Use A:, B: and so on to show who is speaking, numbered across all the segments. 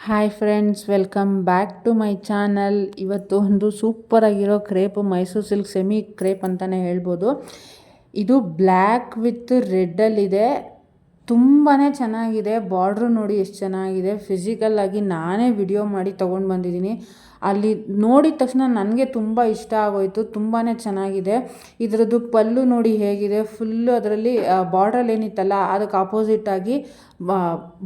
A: Hi friends, welcome back to my channel. ಇವತ್ತು ಒಂದು ಸೂಪರಾಗಿರೋ crepe, Mysuru silk semi crepe ಅಂತಲೇ ಹೇಳ್ಬೋದು. ಇದು ಬ್ಲ್ಯಾಕ್ ವಿತ್ ರೆಡ್ಡಲ್ಲಿದೆ. ತುಂಬಾ ಚೆನ್ನಾಗಿದೆ. ಬಾರ್ಡ್ರು ನೋಡಿ ಎಷ್ಟು ಚೆನ್ನಾಗಿದೆ. ಫಿಸಿಕಲ್ಲಾಗಿ ನಾನೇ ವಿಡಿಯೋ ಮಾಡಿ ತೊಗೊಂಡು ಬಂದಿದ್ದೀನಿ. ಅಲ್ಲಿ ನೋಡಿದ ತಕ್ಷಣ ನನಗೆ ತುಂಬ ಇಷ್ಟ ಆಗೋಯಿತು. ತುಂಬಾ ಚೆನ್ನಾಗಿದೆ. ಇದರದ್ದು ಪಲ್ಲು ನೋಡಿ ಹೇಗಿದೆ. ಫುಲ್ಲು ಅದರಲ್ಲಿ ಬಾರ್ಡ್ರಲ್ಲಿ ಏನಿತ್ತಲ್ಲ ಅದಕ್ಕೆ ಆಪೋಸಿಟ್ಟಾಗಿ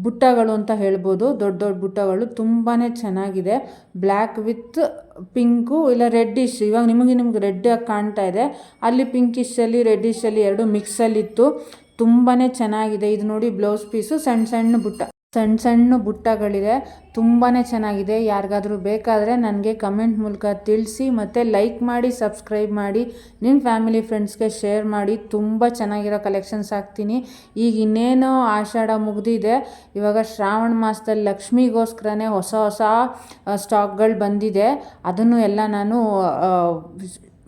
A: ಬುಟ್ಟಗಳು ಅಂತ ಹೇಳ್ಬೋದು. ದೊಡ್ಡ ದೊಡ್ಡ ಬುಟ್ಟಗಳು ತುಂಬಾ ಚೆನ್ನಾಗಿದೆ. ಬ್ಲ್ಯಾಕ್ ವಿತ್ ಪಿಂಕು ಇಲ್ಲ ರೆಡ್ಡಿಶ್. ಇವಾಗ ನಿಮಗೆ ರೆಡ್ಡಾಗಿ ಕಾಣ್ತಾ ಇದೆ. ಅಲ್ಲಿ ಪಿಂಕಿಶಲ್ಲಿ ರೆಡ್ಡಿಶಲ್ಲಿ ಎರಡು ಮಿಕ್ಸಲ್ಲಿತ್ತು. ತುಂಬಾ ಚೆನ್ನಾಗಿದೆ. ಇದು ನೋಡಿ ಬ್ಲೌಸ್ ಪೀಸು ಸಣ್ಣ ಸಣ್ಣ ಬುಟ್ಟಗಳಿದೆ. ತುಂಬಾ ಚೆನ್ನಾಗಿದೆ. ಯಾರಿಗಾದರೂ ಬೇಕಾದರೆ ನನಗೆ ಕಮೆಂಟ್ ಮೂಲಕ ತಿಳಿಸಿ, ಮತ್ತು ಲೈಕ್ ಮಾಡಿ, ಸಬ್ಸ್ಕ್ರೈಬ್ ಮಾಡಿ, ನಿಮ್ಮ ಫ್ಯಾಮಿಲಿ ಫ್ರೆಂಡ್ಸ್ಗೆ ಶೇರ್ ಮಾಡಿ. ತುಂಬ ಚೆನ್ನಾಗಿರೋ ಕಲೆಕ್ಷನ್ಸ್ ಹಾಕ್ತೀನಿ. ಈಗ ಇನ್ನೇನೋ ಆಷಾಢ ಮುಗಿದಿದೆ. ಇವಾಗ ಶ್ರಾವಣ ಮಾಸದಲ್ಲಿ ಲಕ್ಷ್ಮಿಗೋಸ್ಕರನೇ ಹೊಸ ಸ್ಟಾಕ್ಗಳು ಬಂದಿದೆ. ಅದನ್ನು ಎಲ್ಲ ನಾನು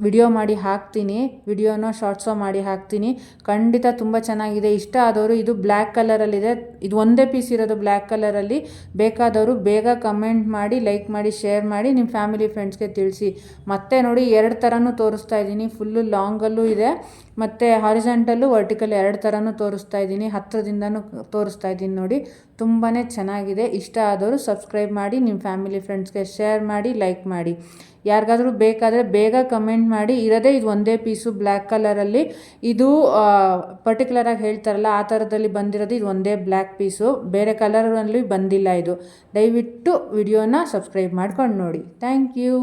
A: ವಿಡಿಯೋ ಮಾಡಿ ಹಾಕ್ತೀನಿ. ವಿಡಿಯೋನ ಶಾರ್ಟ್ಸೋ ಮಾಡಿ ಹಾಕ್ತೀನಿ. ಖಂಡಿತ ತುಂಬ ಚೆನ್ನಾಗಿದೆ. ಇಷ್ಟ ಆದವರು, ಇದು ಬ್ಲ್ಯಾಕ್ ಕಲರಲ್ಲಿದೆ. ಇದು ಒಂದೇ ಪೀಸ್ ಇರೋದು ಬ್ಲ್ಯಾಕ್ ಕಲರಲ್ಲಿ. ಬೇಕಾದವರು ಬೇಗ ಕಮೆಂಟ್ ಮಾಡಿ, ಲೈಕ್ ಮಾಡಿ, ಶೇರ್ ಮಾಡಿ, ನಿಮ್ಮ ಫ್ಯಾಮಿಲಿ ಫ್ರೆಂಡ್ಸ್ಗೆ ತಿಳಿಸಿ. ಮತ್ತೆ ನೋಡಿ, ಎರಡು ಥರನೂ ತೋರಿಸ್ತಾ ಇದ್ದೀನಿ. ಫುಲ್ಲು ಲಾಂಗಲ್ಲೂ ಇದೆ, ಮತ್ತು ಹಾರಿಜಾಂಟಲ್ಲು ವರ್ಟಿಕಲ್ ಎರಡು ಥರನೂ ತೋರಿಸ್ತಾ ಇದ್ದೀನಿ. ಹತ್ತಿರದಿಂದನೂ ತೋರಿಸ್ತಾ ಇದ್ದೀನಿ ನೋಡಿ. ತುಂಬಾ ಚೆನ್ನಾಗಿದೆ. ಇಷ್ಟ ಆದವರು ಸಬ್ಸ್ಕ್ರೈಬ್ ಮಾಡಿ, ನಿಮ್ಮ ಫ್ಯಾಮಿಲಿ ಫ್ರೆಂಡ್ಸ್ಗೆ ಶೇರ್ ಮಾಡಿ, ಲೈಕ್ ಮಾಡಿ. ಯಾರಿಗಾದರೂ ಬೇಕಾದರೆ ಬೇಗ ಕಮೆಂಟ್ ಮಾಡಿ. ಇರೋದೇ ಇದು ಒಂದೇ ಪೀಸು ಬ್ಲ್ಯಾಕ್ ಕಲರಲ್ಲಿ. ಇದು ಪರ್ಟಿಕ್ಯುಲರಾಗಿ ಹೇಳ್ತಾರಲ್ಲ ಆ ಥರದಲ್ಲಿ ಬಂದಿರೋದು ಇದು ಒಂದೇ ಬ್ಲ್ಯಾಕ್ ಪೀಸು. ಬೇರೆ ಕಲರಲ್ಲಿ ಬಂದಿಲ್ಲ ಇದು. ದಯವಿಟ್ಟು ವಿಡಿಯೋನ ಸಬ್ಸ್ಕ್ರೈಬ್ ಮಾಡ್ಕೊಂಡು ನೋಡಿ. Thank you.